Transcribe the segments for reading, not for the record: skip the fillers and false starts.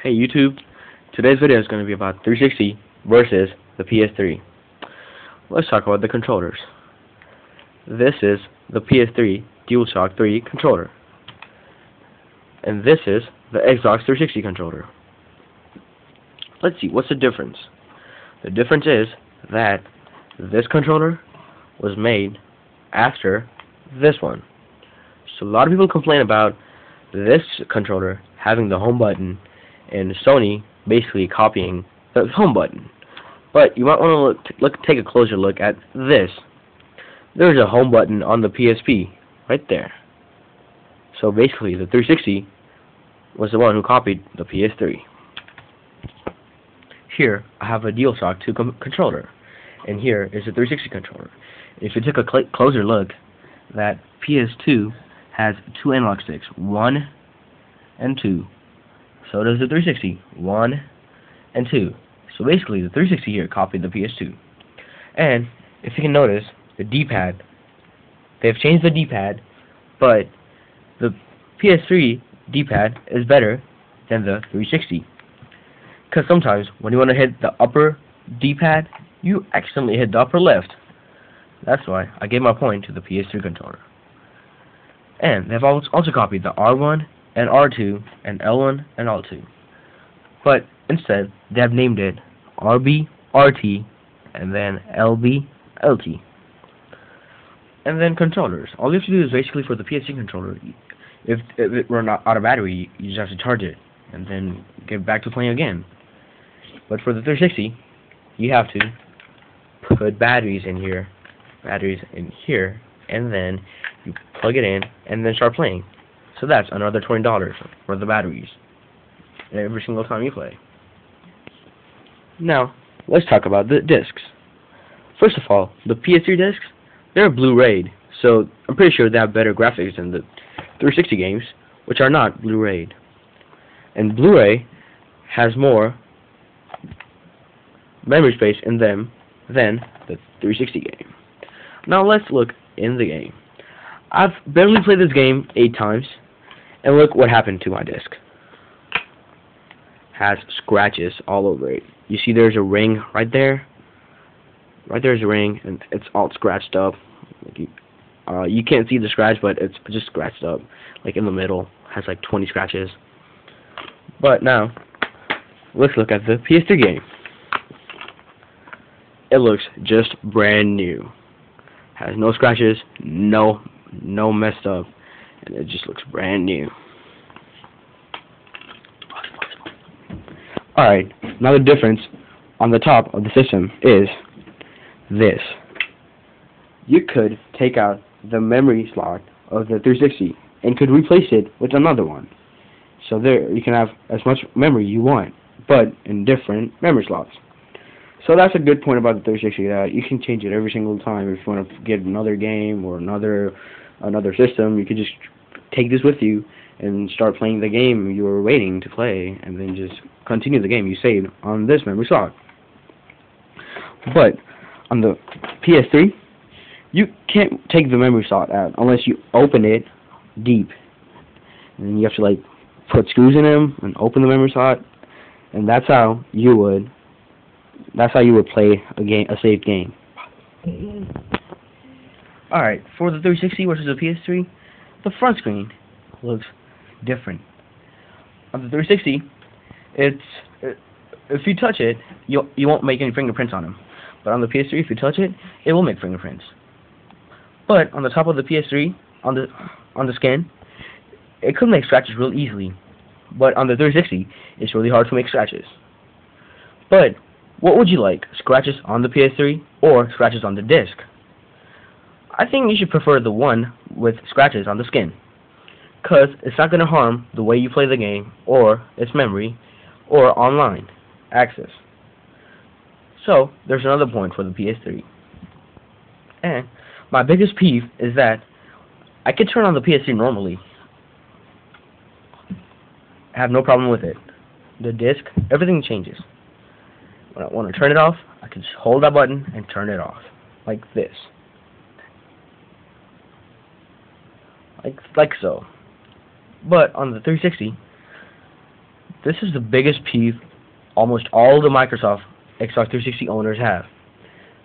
Hey YouTube, today's video is going to be about 360 versus the PS3. Let's talk about the controllers. This is the PS3 DualShock 3 controller. And this is the Xbox 360 controller. Let's see, what's the difference? The difference is that this controller was made after this one. So a lot of people complain about this controller having the home button and Sony basically copying the home button. But you might want to take a closer look at this. There's a home button on the PSP right there. So basically the 360 was the one who copied the PS3. Here I have a DualShock 2 controller, and here is a 360 controller. If you take a closer look, that PS2 has two analog sticks, 1 and 2. So does the 360, 1 and 2. So basically the 360 here copied the PS2. And if you can notice, the D-pad, they've changed the D-pad, but the PS3 D-pad is better than the 360. Because sometimes when you want to hit the upper D-pad, you accidentally hit the upper left. That's why I gave my point to the PS3 controller. And they've also copied the R1 and R2 and L1 and L2. But instead, they have named it RB, RT, and then LB, LT. And then controllers. All you have to do is basically for the PS3 controller, if it run out of battery, you just have to charge it and then get back to playing again. But for the 360, you have to put batteries in here, and then you plug it in and then start playing. So that's another $20 for the batteries every single time you play. Now, let's talk about the discs. First of all, the PS3 discs, they're Blu-rayed, so I'm pretty sure they have better graphics than the 360 games, which are not Blu-rayed. And Blu-ray has more memory space in them than the 360 game. Now let's look in the game. I've barely played this game 8 times, and look what happened to my disc. Has scratches all over it. You see there's a ring right there? Right there's a ring, and it's all scratched up. You can't see the scratch, but it's just scratched up. Like in the middle, has like 20 scratches. But now, let's look at the PS3 game. It looks just brand new. Has no scratches, no messed up, and it just looks brand new. Alright, now the difference on the top of the system is this. You could take out the memory slot of the 360 and could replace it with another one. So there you can have as much memory you want, but in different memory slots. So that's a good point about the 360, that you can change it every single time. If you want to get another game or another system, you could just take this with you and start playing the game you were waiting to play, and then just continue the game you saved on this memory slot. But on the PS3, you can't take the memory slot out unless you open it deep. And you have to like put screws in them and open the memory slot, and that's how you would play a saved game. Alright, for the 360 versus the PS3, the front screen looks different. On the 360, if you touch it, you won't make any fingerprints on them. But on the PS3, if you touch it, it will make fingerprints. But on the top of the PS3, on the skin, it could make scratches real easily. But on the 360, it's really hard to make scratches. But what would you like? Scratches on the PS3 or scratches on the disc? I think you should prefer the one with scratches on the skin, because it's not going to harm the way you play the game, or its memory, or online access. So, there's another point for the PS3. And my biggest peeve is that I can turn on the PS3 normally. I have no problem with it. The disc, everything changes. When I want to turn it off, I can just hold that button and turn it off. Like this. Like so. But on the 360, This is the biggest peeve almost all the Microsoft Xbox 360 owners have.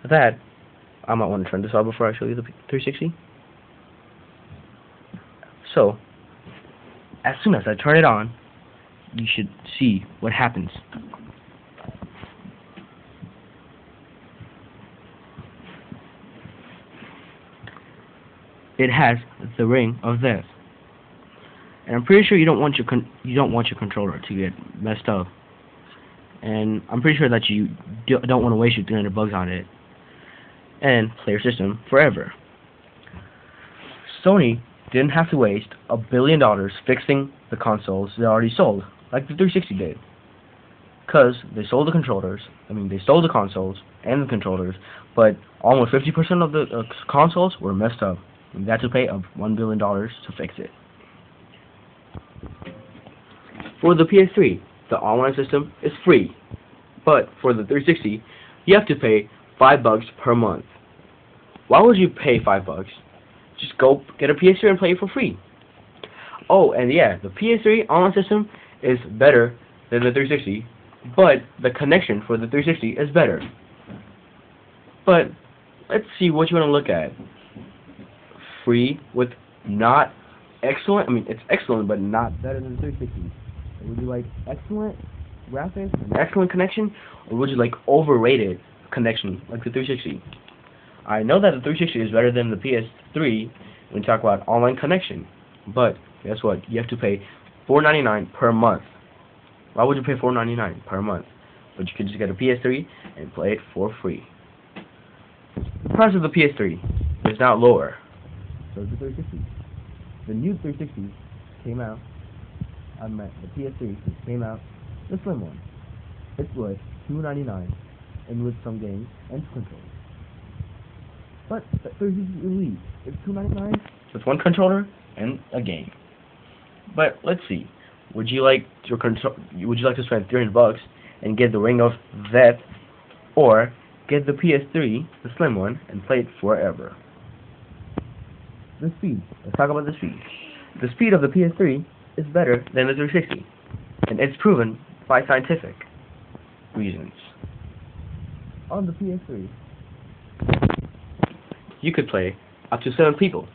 That, I might want to turn this on before I show you the 360. So, as soon as I turn it on, you should see what happens. It has the ring of death, and I'm pretty sure you don't want your controller to get messed up. And I'm pretty sure that you don't want to waste your 300 bucks on it and play your system forever. Sony didn't have to waste $1 billion fixing the consoles they already sold, like the 360 did, because they sold the controllers. They sold the consoles and the controllers, but almost 50% of the consoles were messed up. And they had to pay $1 billion to fix it. For the PS3, the online system is free, but for the 360, you have to pay $5 per month. Why would you pay $5? Just go get a PS3 and play it for free. Oh, and yeah, the PS3 online system is better than the 360, but the connection for the 360 is better. But let's see what you want to look at. Free with not excellent. It's excellent, but not better than the 360. Would you like excellent graphics and excellent connection, or would you like overrated connection like the 360? I know that the 360 is better than the PS3 when you talk about online connection, but guess what? You have to pay $4.99 per month. Why would you pay $4.99 per month? But you could just get a PS3 and play it for free. The price of the PS3 is now lower. So is the 360. The new 360 came out. The PS3 came out. The slim one. It was $2.99, and with some games and controllers. But the 360 Elite is $2.99 with one controller and a game. But let's see. Would you like to spend $300 and get the Ring of Death, or get the PS3, the slim one, and play it forever? The speed. Let's talk about the speed. The speed of the PS3 is better than the 360, and it's proven by scientific reasons. On the PS3, you could play up to 7 people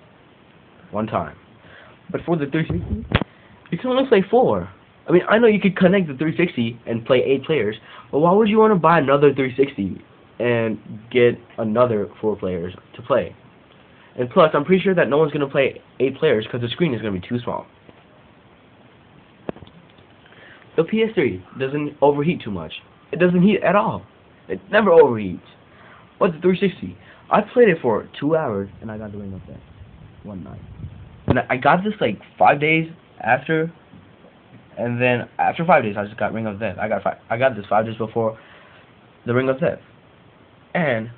one time, but for the 360, you can only play 4. I know you could connect the 360 and play 8 players, but why would you want to buy another 360 and get another 4 players to play? And plus, I'm pretty sure that no one's going to play 8 players because the screen is going to be too small. The PS3 doesn't overheat too much. It doesn't heat at all. It never overheats. But the 360, I played it for 2 hours and I got the Ring of Death one night. And I got this like 5 days after, and then after 5 days I just got Ring of Death. I got this 5 days before the Ring of Death. And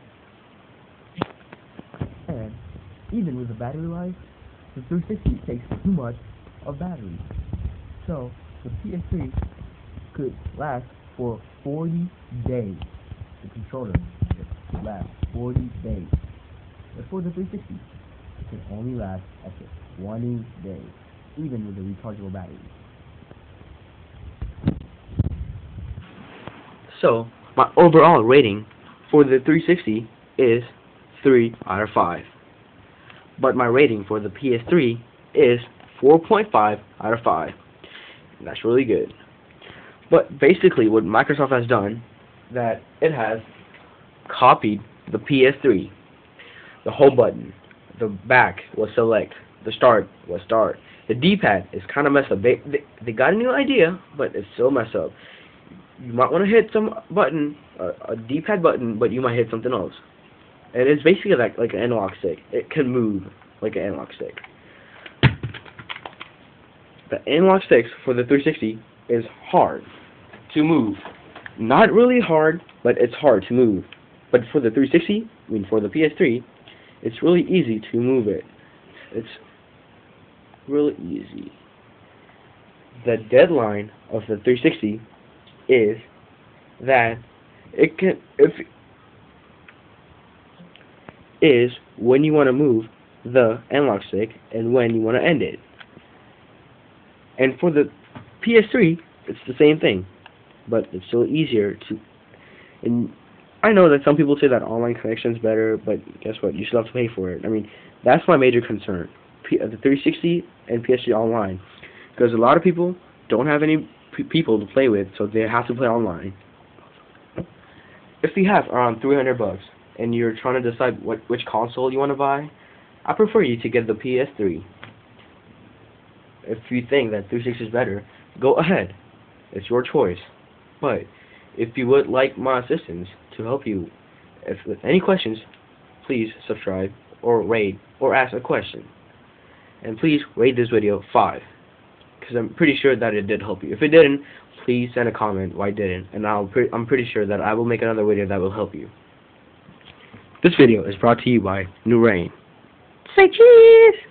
even with the battery life, the 360 takes too much of battery. So the PS3 could last for 40 days. The controller could last 40 days. But for the 360, it can only last up to 20 days, even with the rechargeable battery. So my overall rating for the 360 is 3 out of 5. But my rating for the PS3 is 4.5 out of 5. And that's really good. But basically what Microsoft has done, that it has copied the PS3. The home button, the back was select, the start was start. The D-pad is kind of messed up. They got a new idea, but it's still messed up. You might want to hit some button, a D-pad button, but you might hit something else. And it's basically like an analog stick. It can move like an analog stick. The analog sticks for the 360 is hard to move. Not really hard, but it's hard to move. But for the 360, for the PS3, it's really easy to move it. It's really easy. The deadline of the 360 is that it can, is when you want to move the analog stick and when you want to end it. And for the PS3, It's the same thing, but it's still easier to. And I know that some people say that online connection is better, but guess what? You still have to pay for it. I mean, that's my major concern. The 360 and PS3 online, because a lot of people don't have any people to play with, so they have to play online. If you have around $300 and you're trying to decide which console you want to buy, I prefer you to get the PS3. If you think that 360 is better, go ahead. It's your choice. But if you would like my assistance to help you, if with any questions, please subscribe or rate or ask a question. And please rate this video 5, because I'm pretty sure that it did help you. If it didn't, please send a comment why it didn't, and I'm pretty sure that I will make another video that will help you. This video is brought to you by New Rain. Say cheese!